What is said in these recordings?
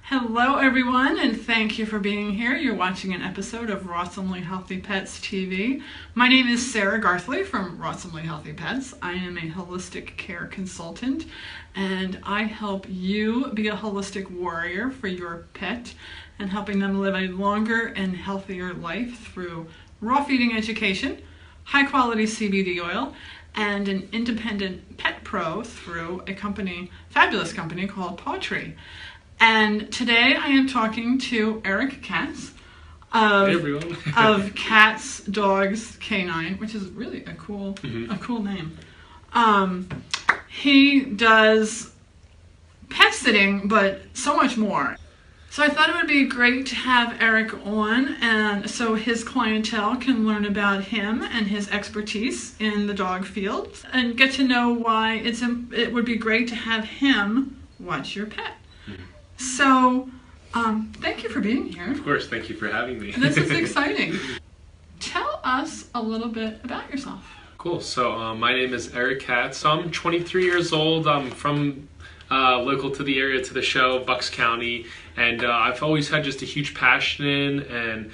Hello everyone, and thank you for being here. You're watching an episode of Rawsomely Healthy Pets TV. My name is Sarah Garthley from Rawsomely Healthy Pets. I am a holistic care consultant, and I help you be a holistic warrior for your pet and helping them live a longer and healthier life through raw feeding education, high quality CBD oil, and an independent pet pro through a fabulous company called Pawtree. And today I am talking to Eric Katz of Katz Dogs Canine, which is really a cool name. He does pet sitting, but so much more. So I thought it would be great to have Eric on, and so his clientele can learn about him and his expertise in the dog field, and get to know why it would be great to have him watch your pet. So, thank you for being here. Of course, thank you for having me. This is exciting. Tell us a little bit about yourself. Cool. So, my name is Eric Katz. I'm 23 years old. I'm from local to the area, to the show, Bucks County, and I've always had just a huge passion and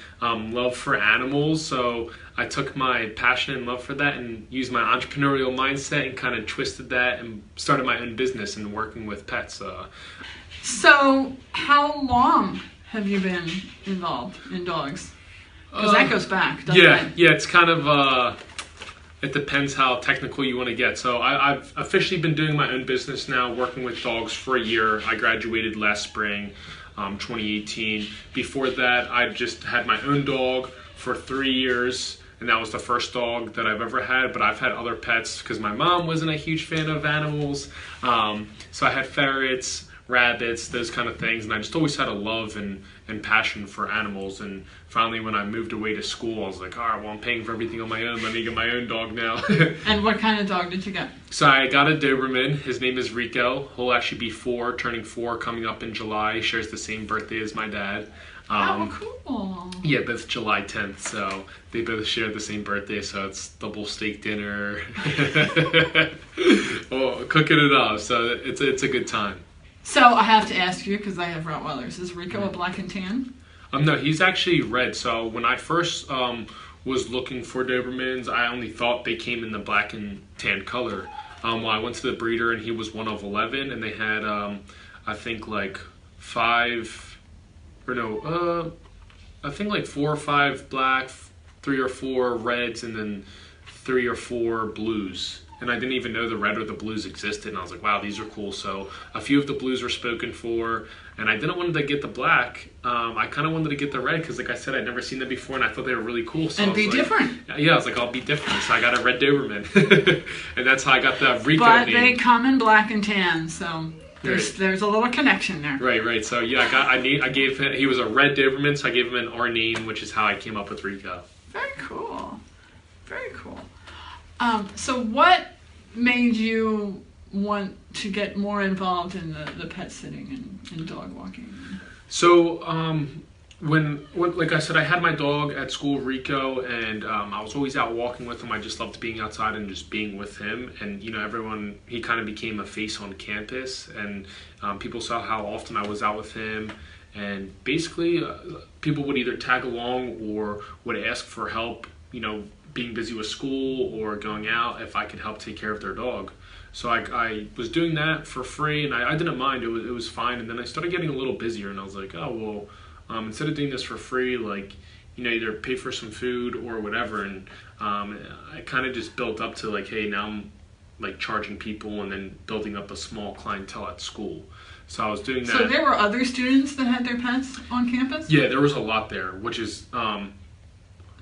love for animals. So I took my passion and love for that and used my entrepreneurial mindset and kind of twisted that and started my own business and working with pets. So, how long have you been involved in dogs? Because that goes back, doesn't it? Yeah, it's kind of, it depends how technical you want to get. So I've officially been doing my own business now, working with dogs for a year. I graduated last spring, 2018. Before that, I just had my own dog for 3 years. And that was the first dog that I've ever had, but I've had other pets because my mom wasn't a huge fan of animals. So I had ferrets, rabbits, those kind of things, and I just always had a love and passion for animals. And finally, when I moved away to school, I was like, all right, well, I'm paying for everything on my own. Let me get my own dog now. And what kind of dog did you get? So I got a Doberman. His name is Rico. He'll actually be turning 4 coming up in July. He shares the same birthday as my dad. Cool. Yeah, both July 10th, so they both share the same birthday, so it's double steak dinner. Well, cooking it up, so it's a good time. So I have to ask you, because I have Rottweilers, is Rico a black and tan? No, he's actually red. So when I first was looking for Dobermans, I only thought they came in the black and tan color. Well, I went to the breeder, and he was one of 11, and they had, I think, like 4 or 5 black, 3 or 4 reds, and then 3 or 4 blues. And I didn't even know the red or the blues existed. And I was like, wow, these are cool. So a few of the blues were spoken for. And I didn't want to get the black. I kind of wanted to get the red because, like I said, I'd never seen them before. And I thought they were really cool. So and be different. Yeah, I was like, I'll be different. So I got a red Doberman. And that's how I got the Rico But name. they come in black and tan, so there's a little connection there. Right. So yeah, I gave him, he was a red Doberman, so I gave him an R name, which is how I came up with Rico. Very cool. Very cool. So what made you want to get more involved in the pet sitting and dog walking? So when like I said, I had my dog at school, Rico, and I was always out walking with him. I just loved being outside and just being with him. And he kind of became a face on campus, and people saw how often I was out with him. And basically, people would either tag along or would ask for help, being busy with school or going out, if I could help take care of their dog. So I was doing that for free, and I didn't mind. It was fine. And then I started getting a little busier, and I was like, oh, well, instead of doing this for free, either pay for some food or whatever. And I kind of just built up to like, hey, now I'm like charging people and then building up a small clientele at school. So I was doing that. So there were other students that had their pets on campus? Yeah, there was a lot there, which is...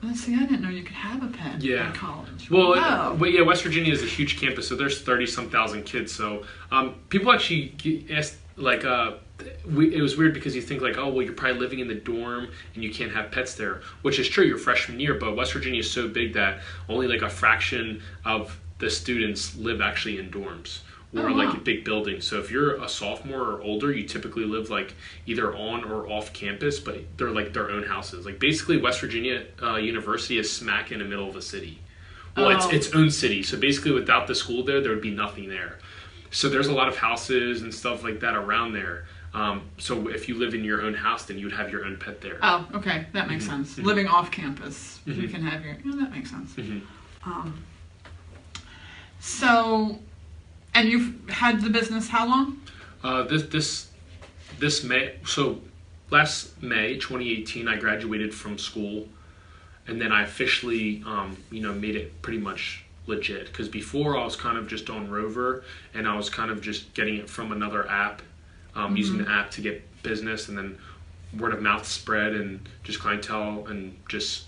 Let's see, I didn't know you could have a pet at college. Well, yeah, West Virginia is a huge campus, so there's 30-some thousand kids. So people actually asked, like, it was weird because you think, like, oh, well, you're probably living in the dorm and you can't have pets there, which is true your freshman year, but West Virginia is so big that only, like, a fraction of the students live actually in dorms. Or like big buildings. So if you're a sophomore or older, you typically live like either on or off campus, but they're like their own houses. Like basically West Virginia University is smack in the middle of the city. Well, it's its own city. So basically without the school there would be nothing there. So there's a lot of houses and stuff like that around there. So if you live in your own house, then you would have your own pet there. Oh, okay, that makes sense. Living off campus, you can have that makes sense. So, and you've had the business how long? This May, so last May 2018, I graduated from school, and then I officially, made it pretty much legit. Because before I was kind of just on Rover, and I was kind of just getting it from another app, using the app to get business, and then word of mouth spread, and just clientele, and just,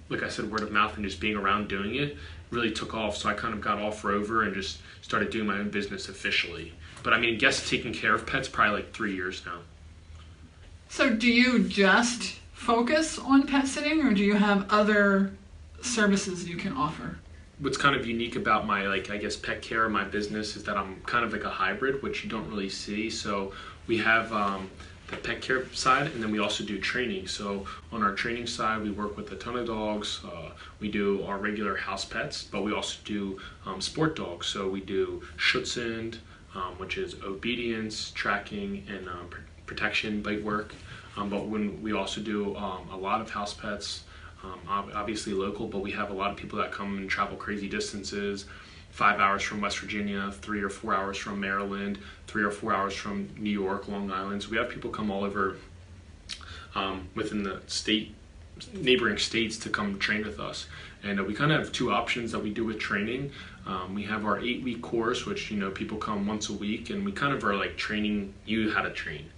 like I said, word of mouth and just being around doing it really took off. So I kind of got off Rover and just started doing my own business officially. But I mean, I guess taking care of pets probably like 3 years now. So do you just focus on pet sitting, or do you have other services you can offer? What's kind of unique about my, pet care, my business, is that I'm kind of like a hybrid, which you don't really see. So we have the pet care side, and then we also do training. So on our training side, we work with a ton of dogs. We do our regular house pets, but we also do sport dogs. So we do Schutzhund, which is obedience, tracking, and protection, bite work. But when we also do a lot of house pets, obviously local, but we have a lot of people that come and travel crazy distances, 5 hours from West Virginia, 3 or 4 hours from Maryland, 3 or 4 hours from New York, Long Island. So we have people come all over within the neighboring states to come train with us. And we kind of have two options that we do with training. We have our 8-week course, which, people come once a week, and we kind of are like training you how to train.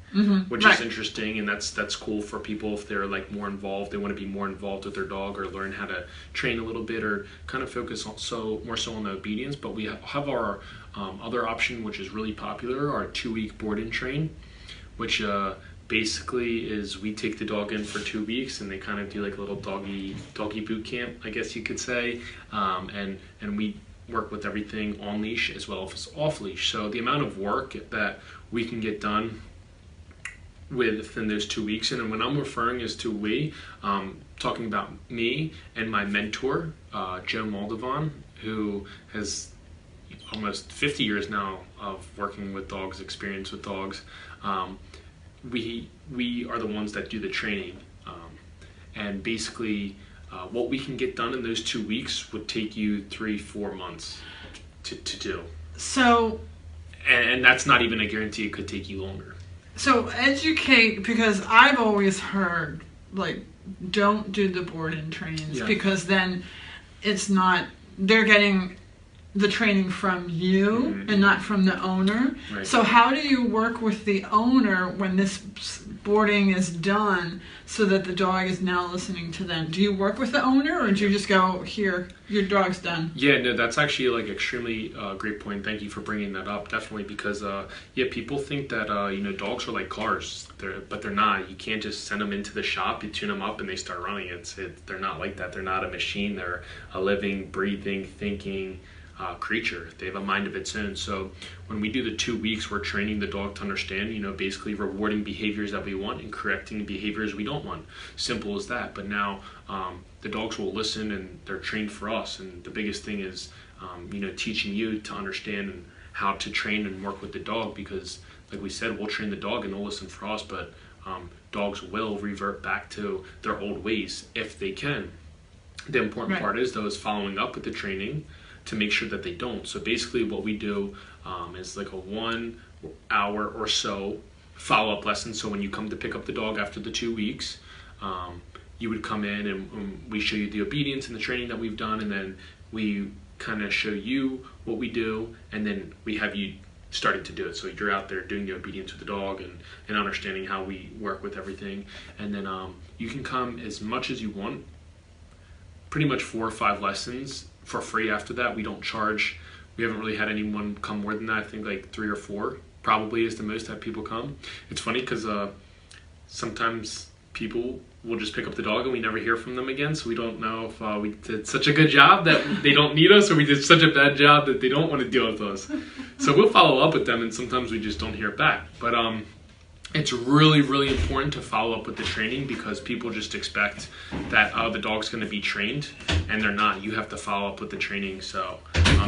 Which is interesting, and that's cool for people if they're like more involved. They want to be more involved with their dog, or learn how to train a little bit, or kind of focus more so on the obedience. But we have our other option, which is really popular, our 2-week board and train, which basically is we take the dog in for 2 weeks, and they kind of do like a little doggy boot camp, I guess you could say, and we work with everything on leash as well as off leash. So the amount of work that we can get done within those 2 weeks, and when I'm referring as to we, talking about me and my mentor, Joe Moldovan, who has almost 50 years now of working with dogs, experience with dogs. We are the ones that do the training, and basically what we can get done in those 2 weeks would take you 3-4 months to do. So, and that's not even a guarantee. It could take you longer. So educate, because I've always heard, like, don't do the board and trains, because then it's not, they're getting the training from you and not from the owner. Right. So how do you work with the owner when this boarding is done so that the dog is now listening to them? Do you work with the owner, or do you just go, here, your dog's done? Yeah, no, that's actually like extremely great point. Thank you for bringing that up. Definitely, because people think that dogs are like cars, but they're not. You can't just send them into the shop, you tune them up, and they start running. They're not like that. They're not a machine. They're a living, breathing, thinking creature. They have a mind of its own. So when we do the 2 weeks, we're training the dog to understand, basically rewarding behaviors that we want and correcting behaviors we don't want. Simple as that. But now the dogs will listen, and they're trained for us. And the biggest thing is, teaching you to understand and how to train and work with the dog, because like we said, we'll train the dog and they'll listen for us, but dogs will revert back to their old ways if they can. The important part is, though, is following up with the training to make sure that they don't. So basically what we do is like a 1 hour or so follow-up lesson. So when you come to pick up the dog after the 2 weeks, you would come in and we show you the obedience and the training that we've done, and then we kind of show you what we do, and then we have you starting to do it. So you're out there doing the obedience with the dog and understanding how we work with everything. And then you can come as much as you want, pretty much 4 or 5 lessons for free. After that, we don't charge. We haven't really had anyone come more than that. I think like 3 or 4 probably is the most that people come. It's funny because sometimes people will just pick up the dog and we never hear from them again, so we don't know if we did such a good job that they don't need us, or we did such a bad job that they don't want to deal with us. So we'll follow up with them, and sometimes we just don't hear back. But It's really, really important to follow up with the training, because people just expect that, oh, the dog's going to be trained, and they're not. You have to follow up with the training. So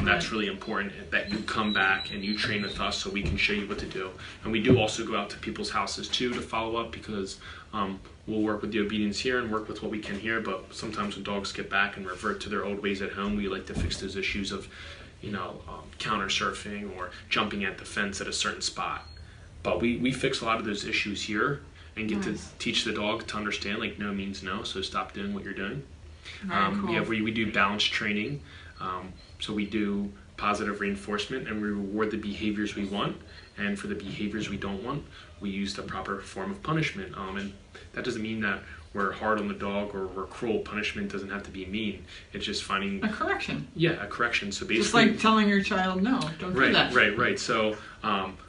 that's really important, that you come back and you train with us so we can show you what to do. And we do also go out to people's houses too to follow up, because we'll work with the obedience here and work with what we can here. But sometimes when dogs get back and revert to their old ways at home, we like to fix those issues of, counter surfing or jumping at the fence at a certain spot. But we fix a lot of those issues here and get to teach the dog to understand, like, no means no, so stop doing what you're doing. Cool. Yeah, we do balance training. So we do positive reinforcement, and we reward the behaviors we want. And for the behaviors we don't want, we use the proper form of punishment. And that doesn't mean that we're hard on the dog or we're cruel. Punishment doesn't have to be mean. It's just finding a correction. Yeah, a correction. So basically, just like telling your child, no, don't do that. Right. So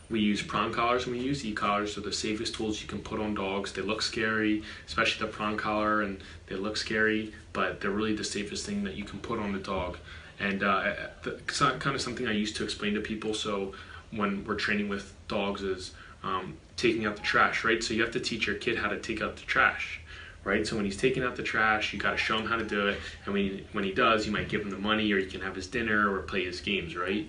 we use prong collars and we use e-collars. They're the safest tools you can put on dogs. They look scary, especially the prong collar, and they look scary, but they're really the safest thing that you can put on the dog. And it's kind of something I used to explain to people. So when we're training with dogs is taking out the trash, right? So you have to teach your kid how to take out the trash, right? So when he's taking out the trash, you got to show him how to do it. And when he does, you might give him the money, or you can have his dinner or play his games, right?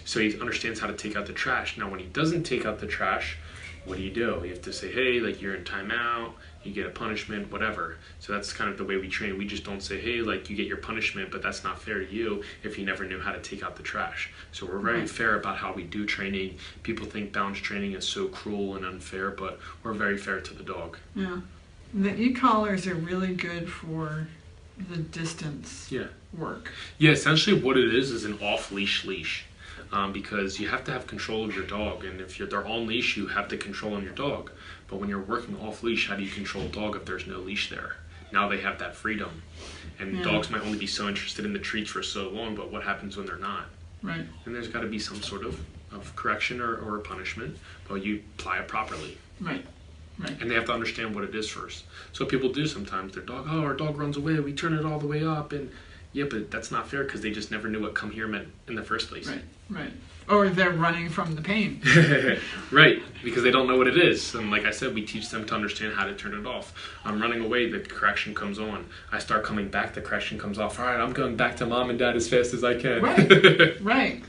So he understands how to take out the trash. Now, when he doesn't take out the trash, what do? You have to say, hey, like, you're in timeout, you get a punishment, whatever. So that's kind of the way we train. We just don't say, hey, like, you get your punishment, but that's not fair to you if you never knew how to take out the trash. So we're very fair about how we do training. People think balance training is so cruel and unfair, but we're very fair to the dog. Yeah. The e-collars are really good for the distance work. Yeah, essentially what it is an off-leash leash. Because you have to have control of your dog, and if they're on leash, you have the control on your dog. But when you're working off leash, how do you control a dog if there's no leash there? Now they have that freedom, and dogs might only be so interested in the treats for so long, but what happens when they're not? Right. And there's got to be some sort of correction or a punishment, but you apply it properly. Right. And they have to understand what it is first. So people do sometimes, our dog runs away, we turn it all the way up, and yeah, but that's not fair, because they just never knew what come here meant in the first place. Right. Or they're running from the pain. Right, because they don't know what it is. And like I said, we teach them to understand how to turn it off. I'm running away, the correction comes on. I start coming back, the correction comes off. All right, I'm going back to mom and dad as fast as I can. Right.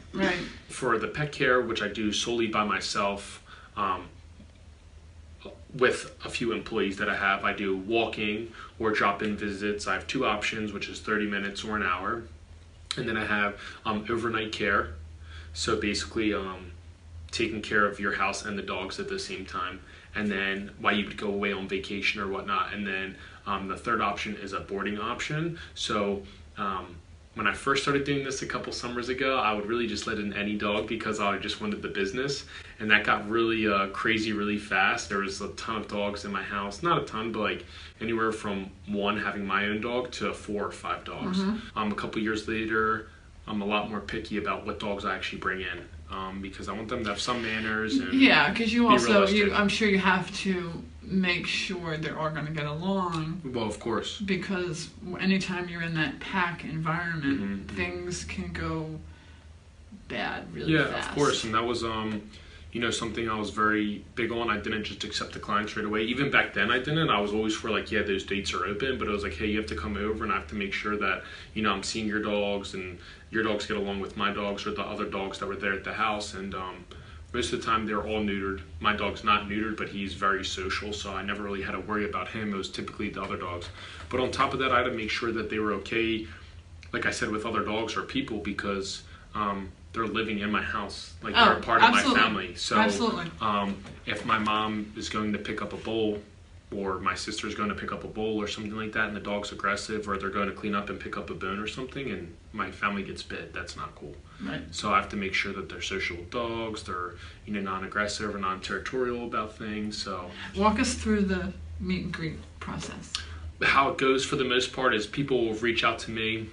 For the pet care, which I do solely by myself, with a few employees that I do walking or drop-in visits. I have two options, which is 30 minutes or an hour. And then I have overnight care. So basically taking care of your house and the dogs at the same time. And then while you would go away on vacation or whatnot. And then the third option is a boarding option. So when I first started doing this a couple summers ago, I would really just let in any dog because I just wanted the business. And that got really crazy really fast. There was a ton of dogs in my house. Not a ton, but like anywhere from one having my own dog to 4 or 5 dogs. A couple years later, I'm a lot more picky about what dogs I actually bring in because I want them to have some manners. And because you also, I'm sure you have to make sure they're all going to get along. Well, of course. Because anytime you're in that pack environment, things can go bad really fast. Yeah, of course. And that was, something I was very big on. I didn't just accept the clients right away. Even back then I didn't. I was always for like, yeah, those dates are open. But it was like, hey, you have to come over and I have to make sure that, I'm seeing your dogs and your dogs get along with my dogs or the other dogs that were there at the house. And most of the time they're all neutered. My dog's not neutered, but he's very social, so I never really had to worry about him. It was typically the other dogs. But on top of that, I had to make sure that they were okay, like I said, with other dogs or people because they're living in my house. Like they're a part of my family. So if my mom is going to pick up a bowl or my sister's going to pick up a bowl or something like that and the dog's aggressive or they're going to clean up and pick up a bone or something and my family gets bit, that's not cool. Right. So I have to make sure that they're social dogs, they're non-aggressive or non-territorial about things. So walk us through the meet and greet process. How it goes for the most part is people will reach out to me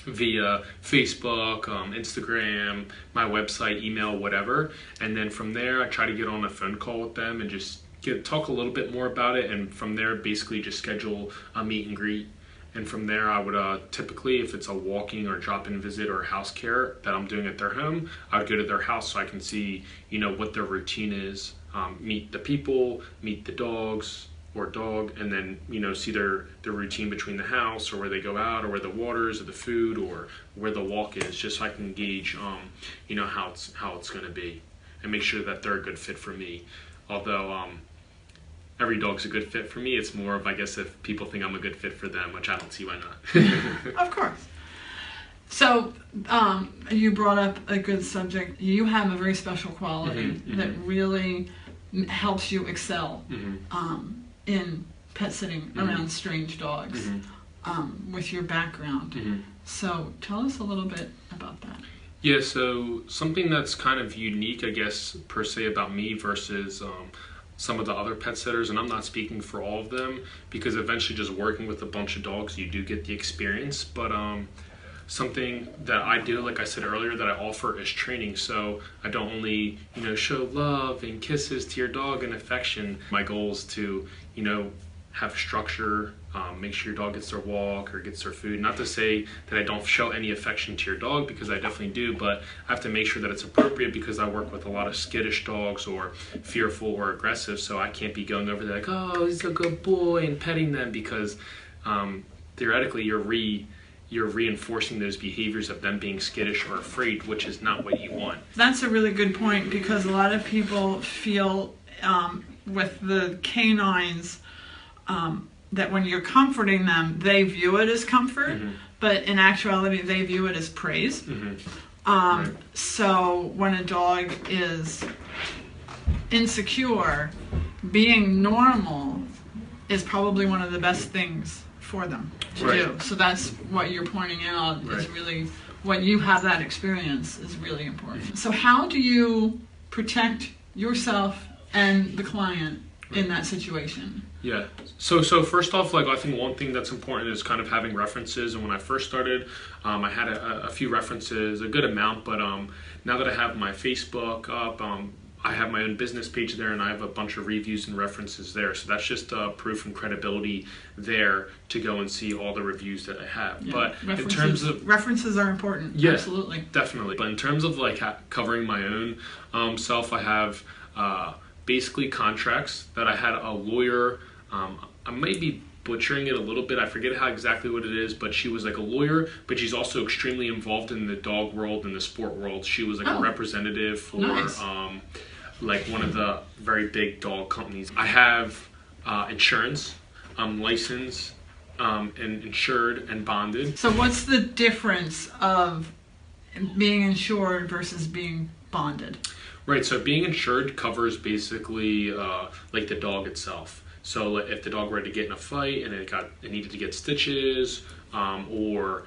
via Facebook, Instagram, my website, email, whatever. And then from there I try to get on a phone call with them and just talk a little bit more about it, and from there basically just schedule a meet and greet And from there, I would typically, if it's a walking or drop-in visit or house care that I'm doing at their home, I would go to their house so I can see, what their routine is, meet the people, meet the dogs or dog, and then, see their routine between the house or where they go out or where the water is or the food or where the walk is, just so I can gauge, how it's going to be and make sure that they're a good fit for me. Although, every dog's a good fit for me. It's more of, I guess, if people think I'm a good fit for them, which I don't see why not. Of course. So, you brought up a good subject. You have a very special quality that really helps you excel in pet sitting around strange dogs with your background. So, tell us a little bit about that. Yeah, so something that's kind of unique, I guess, per se about me versus some of the other pet sitters, and I'm not speaking for all of them, because eventually just working with a bunch of dogs, you do get the experience. But something that I do, like I said earlier, that I offer is training. So I don't only, show love and kisses to your dog and affection. My goal is to, have structure, make sure your dog gets their walk or gets their food. Not to say that I don't show any affection to your dog, because I definitely do, but I have to make sure that it's appropriate, because I work with a lot of skittish dogs or fearful or aggressive, so I can't be going over there like, oh, he's a good boy, and petting them, because theoretically you're reinforcing those behaviors of them being skittish or afraid, which is not what you want. That's a really good point, because a lot of people feel with the canines that when you're comforting them, they view it as comfort, but in actuality, they view it as praise. Right. So when a dog is insecure, being normal is probably one of the best things for them to do. So that's what you're pointing out is really, when you have that experience, is really important. So how do you protect yourself and the client in that situation? Yeah. So first off, I think one thing that's important is kind of having references. And when I first started, I had a few references, a good amount. But now that I have my Facebook up, I have my own business page there, and I have a bunch of reviews and references there. So that's just proof and credibility there to go and see all the reviews that I have. Yeah. But in terms of references are important. Yeah, absolutely, definitely. But in terms of covering my own self, I have basically contracts that I had a lawyer. I might be butchering it a little bit. I forget exactly what it is, but she was a lawyer, but she's also extremely involved in the dog world and the sport world. She was a representative for one of the very big dog companies. I have insurance. I'm licensed and insured and bonded. So what's the difference of being insured versus being bonded? Right, so being insured covers basically the dog itself. So if the dog were to get in a fight and it needed to get stitches, or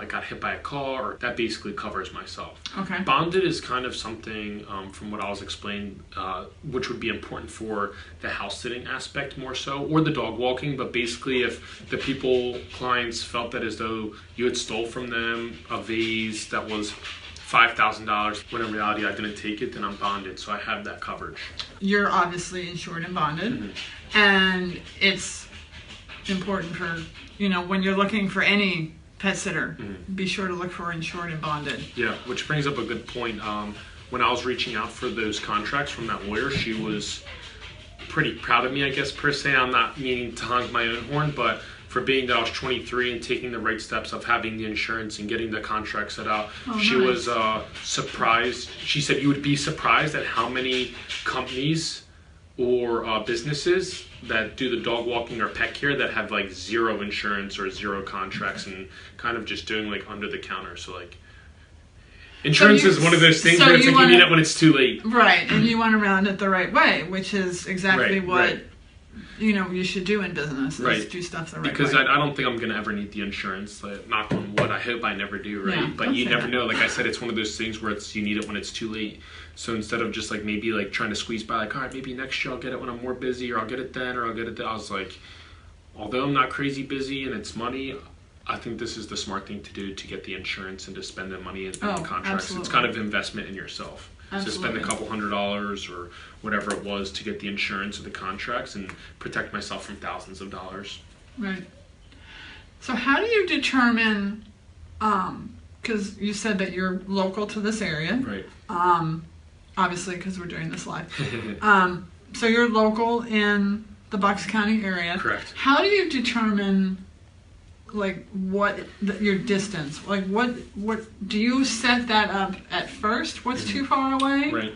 it got hit by a car, that basically covers myself. Okay. Bonded is kind of something, from what I was explained, which would be important for the house sitting aspect more so, or the dog walking. But basically, if the clients felt that as though you had stole from them a vase that was $5,000, when in reality I didn't take it, then I'm bonded, so I have that coverage. You're obviously insured and bonded, and it's important for, when you're looking for any pet sitter, be sure to look for insured and bonded. Yeah, which brings up a good point. When I was reaching out for those contracts from that lawyer, she was pretty proud of me, I guess, per se. I'm not meaning to honk my own horn, but for being that I was 23 and taking the right steps of having the insurance and getting the contract set out, she was surprised. She said, you would be surprised at how many companies or businesses that do the dog walking or pet care that have zero insurance or zero contracts and kind of just doing under the counter. So insurance is one of those things where it's you need it when it's too late. Right, and you went around it the right way, which is exactly what you should do in business, is do stuff the right way. Because I don't think I'm going to ever need the insurance. Knock on wood, I hope I never do, right? Yeah, but you never know. Like I said, it's one of those things where you need it when it's too late. So instead of just maybe trying to squeeze by, all right, maybe next year I'll get it when I'm more busy, or I'll get it then, or I'll get it then. I was although I'm not crazy busy and it's money, I think this is the smart thing to do, to get the insurance and to spend the money in the contracts. Absolutely. It's kind of investment in yourself. Absolutely. So spend a couple $100s or whatever it was to get the insurance or the contracts and protect myself from thousands of dollars. Right. So how do you determine, because you said that you're local to this area. Right. Obviously, because we're doing this live. So you're local in the Bucks County area. Correct. How do you determine, like, your distance? Like, what do you set that up at first? What's too far away? Right.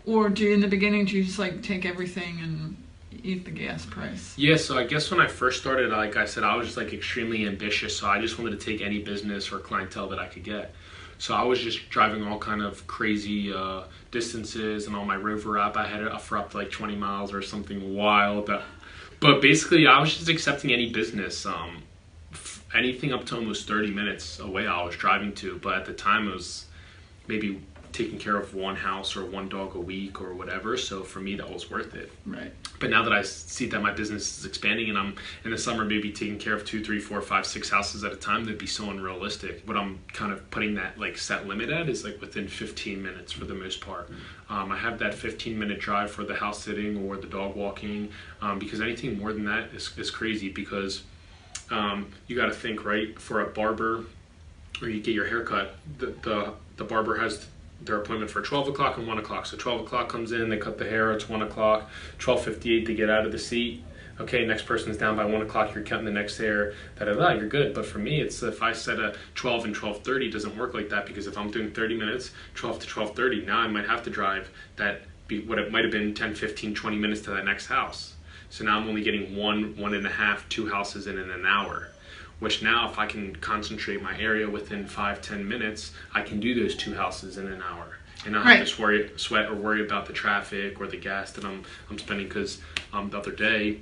Or do you, in the beginning, do you just like take everything and eat the gas price? Yeah, so I guess when I first started, like I said, I was just like extremely ambitious. So I just wanted to take any business or clientele that I could get. So I was just driving all kind of crazy distances, and on my Rover app, I had it for up to like 20 miles or something wild. But basically, I was just accepting any business. Anything up to almost 30 minutes away I was driving to. But at the time, it was maybe taking care of one house or one dog a week or whatever. So for me, that was worth it. Right. But now that I see that my business is expanding and I'm in the summer maybe taking care of 2, 3, 4, 5, 6 houses at a time, that'd be so unrealistic. What I'm kind of putting that like set limit at is like within 15 minutes for the most part. I have that 15-minute drive for the house sitting or the dog walking, because anything more than that is crazy, because you got to think, right, for a barber or you get your hair cut, the barber has their appointment for 12 o'clock and 1 o'clock. So 12 o'clock comes in, they cut the hair, it's 1 o'clock. 12:58, they get out of the seat. Okay, next person's down by 1 o'clock, you're cutting the next hair, you're good. But for me, it's if I set a 12 and 12:30, it doesn't work like that, because if I'm doing 30 minutes, 12 to 12:30, now I might have to drive what it might have been 10, 15, 20 minutes to that next house. So now I'm only getting 1.5, 2 houses in an hour. Which now, if I can concentrate my area within 5, 10 minutes, I can do those 2 houses in an hour, and not have to sweat or worry about the traffic or the gas that I'm spending. Because the other day,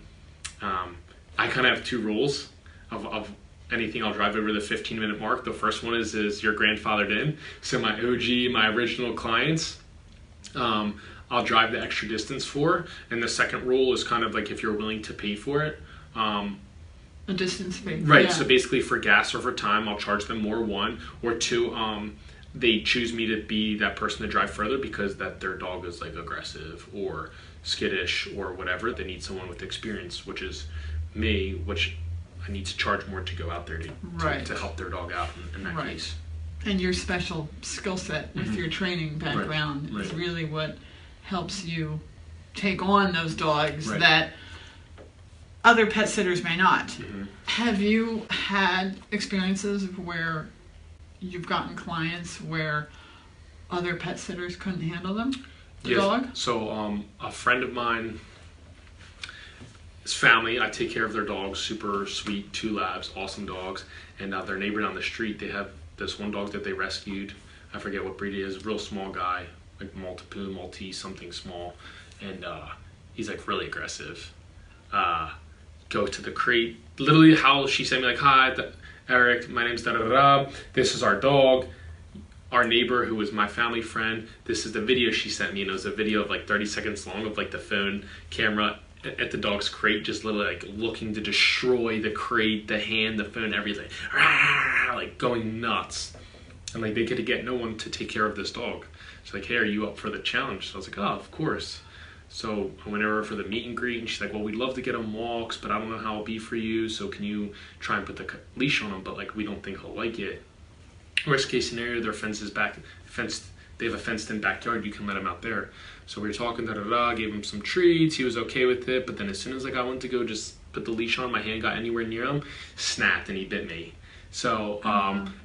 I kind of have 2 rules of anything I'll drive over the 15-minute mark. The first one is you're grandfathered in. So my OG, my original clients, I'll drive the extra distance for. And the second rule is kind of like if you're willing to pay for it. A distance fee. Right, yeah. So basically for gas or for time, I'll charge them more, 1. Or 2, they choose me to be that person to drive further because that their dog is like aggressive or skittish or whatever. They need someone with experience, which is me, which I need to charge more to go out there to help their dog out in that case. And your special skill set with your training background is really what helps you take on those dogs that other pet sitters may not. Have you had experiences where you've gotten clients where other pet sitters couldn't handle them? The dog? So a friend of mine, his family, I take care of their dogs, super sweet, 2 labs, awesome dogs. And their neighbor down the street, they have this one dog that they rescued. I forget what breed it is, real small guy, like Maltese, something small. And he's like really aggressive. Go to the crate. Literally how she sent me, like, hi, Eric, my name's da-da-da-da. This is our dog. Our neighbor, who was my family friend, this is the video she sent me. And it was a video of like 30 seconds long of like the phone camera at the dog's crate, just literally like looking to destroy the crate, the hand, the phone, everything. Like going nuts. And like they could get no one to take care of this dog. She's like, hey, are you up for the challenge? So I was like, oh, of course. So I went over for the meet and greet, and she's like, well, we'd love to get him walks, but I don't know how it'll be for you, so can you try and put the leash on him, but like we don't think he'll like it. Worst case scenario, their fence is fenced. They have a fenced-in backyard. You can let him out there. So we were talking, gave him some treats. He was okay with it, but then as soon as like I went to go just put the leash on, my hand got anywhere near him, snapped, and he bit me. So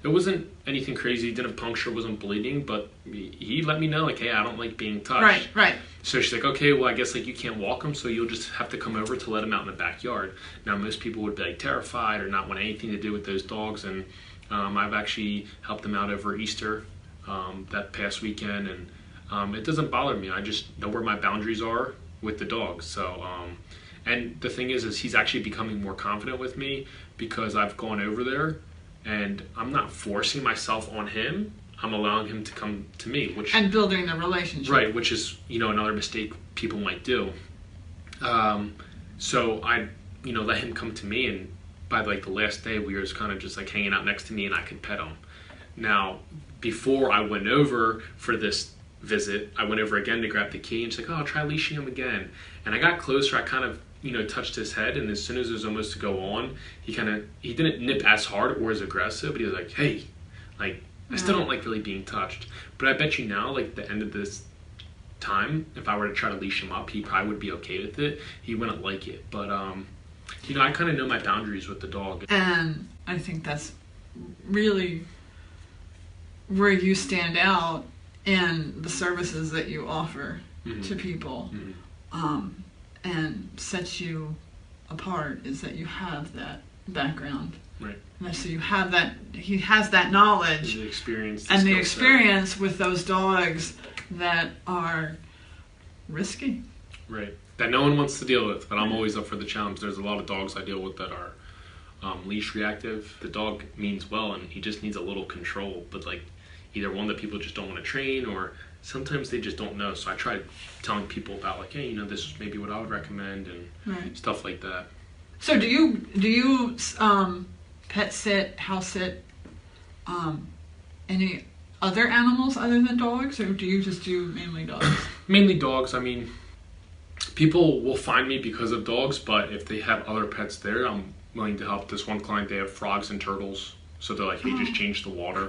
it wasn't anything crazy. Didn't puncture, wasn't bleeding, but he let me know, like, hey, I don't like being touched. Right. So she's like, okay, well, I guess like you can't walk him, so you'll just have to come over to let him out in the backyard. Now, most people would be like terrified or not want anything to do with those dogs, and I've actually helped them out over Easter that past weekend, and it doesn't bother me. I just know where my boundaries are with the dog. So, and the thing is he's actually becoming more confident with me because I've gone over there. And I'm not forcing myself on him. I'm allowing him to come to me, and building the relationship. Right, which is another mistake people might do. So I let him come to me, and by like the last day, we were kind of just like hanging out next to me, and I could pet him. Now, before I went over for this visit, I went over again to grab the key, and she's like, oh, I'll try leashing him again. And I got closer, I kind of, touched his head, and as soon as it was almost to go on, he didn't nip as hard or as aggressive, but he was like, hey, like, I still don't like really being touched. But I bet you now, like, the end of this time, if I were to try to leash him up, he probably would be okay with it. He wouldn't like it. But, I kind of know my boundaries with the dog. And I think that's really where you stand out in the services that you offer to people, and sets you apart, is that you have that background. Right. And so you have that, he has that knowledge. The experience. And the experience with those dogs that are risky. Right. That no one wants to deal with, but I'm always up for the challenge. There's a lot of dogs I deal with that are leash reactive. The dog means well, and he just needs a little control, but like either one that people just don't want to train, or sometimes they just don't know. So I try telling people about like, hey, this is maybe what I would recommend, and stuff like that. So do you pet sit, house sit, any other animals other than dogs, or do you just do mainly dogs? Mainly dogs. I mean, people will find me because of dogs, but if they have other pets there, I'm willing to help. This one client, they have frogs and turtles, so they're like, hey, just change the water,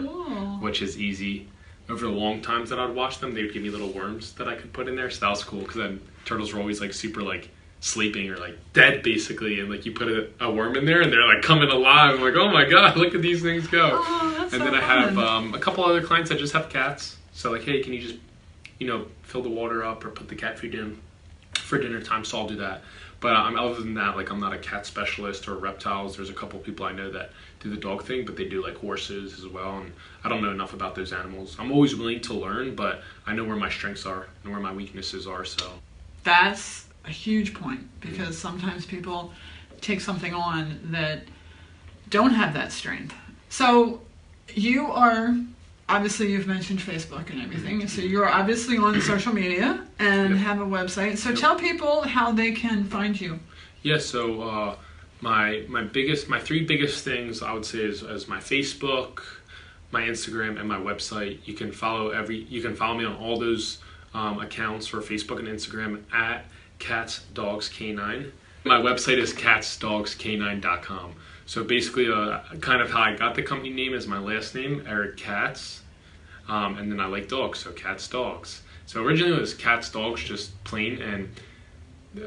which is easy. Over the long times that I'd watch them, they would give me little worms that I could put in there, so that was cool, because then turtles were always like super like sleeping or like dead basically, and like you put a worm in there and they're like coming alive. I'm like, oh my god, look at these things go. That's and so then I fun. have a couple other clients that just have cats, so like, hey, can you just fill the water up or put the cat food in for dinner time, so I'll do that. But other than that, like, I'm not a cat specialist or reptiles. There's a couple people I know that do the dog thing, but they do like horses as well, and I don't know enough about those animals. I'm always willing to learn, but I know where my strengths are and where my weaknesses are. So that's a huge point, because sometimes people take something on that don't have that strength. So you are, obviously you've mentioned Facebook and everything, so you're obviously on social media and have a website. So tell people how they can find you. Yeah, so my three biggest things I would say is my Facebook, my Instagram, and my website. You can follow me on all those accounts for Facebook and Instagram at Katz Dogs K9. My website is katzdogsk9.com. So basically, kind of how I got the company name is my last name, Eric Katz, and then I like dogs, so Katz Dogs. So originally it was Katz Dogs, just plain, and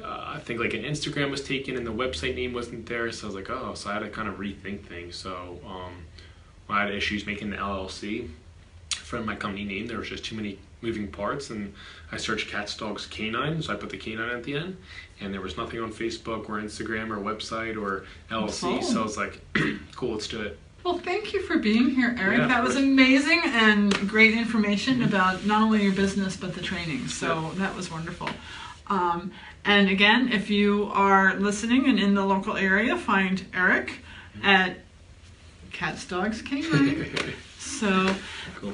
I think like an Instagram was taken and the website name wasn't there, so I was like, oh, so I had to kind of rethink things. So I had issues making the LLC for my company name. There was just too many moving parts, and I searched Katz Dogs K9, so I put the K9 at the end, and there was nothing on Facebook or Instagram or website or LLC, so I was like, cool, let's do it. Well, thank you for being here, Eric. Yeah, that was amazing and great information about not only your business but the training, so that was wonderful. And again, if you are listening and in the local area, find Eric at Katz Dogs K9. So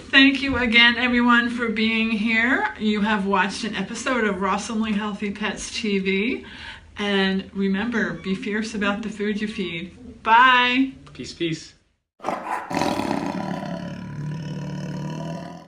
thank you again, everyone, for being here. You have watched an episode of Rawsomely Healthy Pets TV. And remember, be fierce about the food you feed. Bye. Peace, peace.